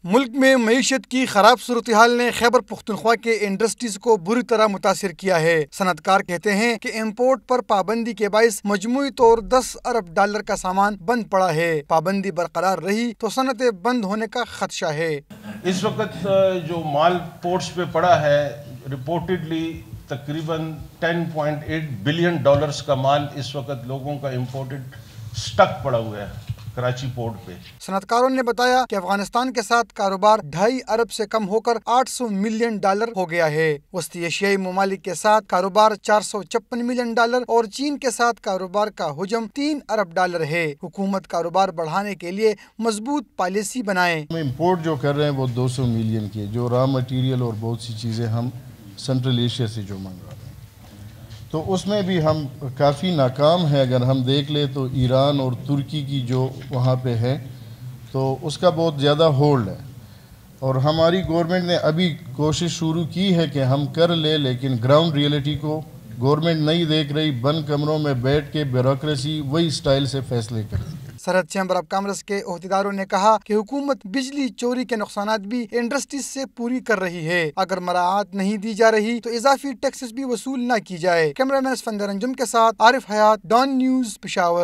ملک میں معیشت کی خراب صورتحال نے خیبر پختونخوا کے انڈسٹریز کو بری طرح متاثر کیا ہے۔ صنعت کار کہتے ہیں کہ امپورٹ پر پابندی کے باعث مجموعی طور $10 ارب کا سامان بند پڑا ہے۔ پابندی برقرار رہی تو صنعتیں بند ہونے کا خدشہ ہے۔ اس وقت جو مال پورٹس پہ پڑا ہے رپورٹڈلی تقریباً $10.8 بلین کا مال اس وقت لوگوں کا امپورٹڈ سٹک پڑا ہوا ہے کراچی پورٹ پہ۔ صنعت کاروں نے بتایا کہ افغانستان کے ساتھ کاروبار $2.5 ارب سے کم ہو کر $800 ملین ہو گیا ہے۔ وسطی ایشیائی ممالک کے ساتھ کاروبار $456 ملین اور چین کے ساتھ کاروبار کا حجم $3 ارب ہے۔ حکومت کاروبار بڑھانے کے لیے مضبوط پالیسی بنائے۔ ہم امپورٹ جو کر رہے ہیں وہ 200 ملین کی، جو را مٹیریل اور بہت سی چیزیں ہم سنٹرل ایشیا سے جو منگا رہے ہیں، تو اس میں بھی ہم کافی ناکام ہیں۔ اگر ہم دیکھ لیں تو ایران اور ترکی کی جو وہاں پہ ہے تو اس کا بہت زیادہ ہولڈ ہے، اور ہماری گورنمنٹ نے ابھی کوشش شروع کی ہے کہ ہم کر لیں، لیکن گراؤنڈ ریئلٹی کو گورنمنٹ نہیں دیکھ رہی۔ بند کمروں میں بیٹھ کے بیوروکریسی وہی سٹائل سے فیصلے کرتی ہے۔ سرحد چیمبر آف کامرس کے عہدیداروں نے کہا کہ حکومت بجلی چوری کے نقصانات بھی انڈسٹریز سے پوری کر رہی ہے۔ اگر مراعات نہیں دی جا رہی تو اضافی ٹیکسز بھی وصول نہ کی جائے۔ کیمرہ مین اسفندر انجم کے ساتھ عارف حیات، ڈان نیوز، پشاور۔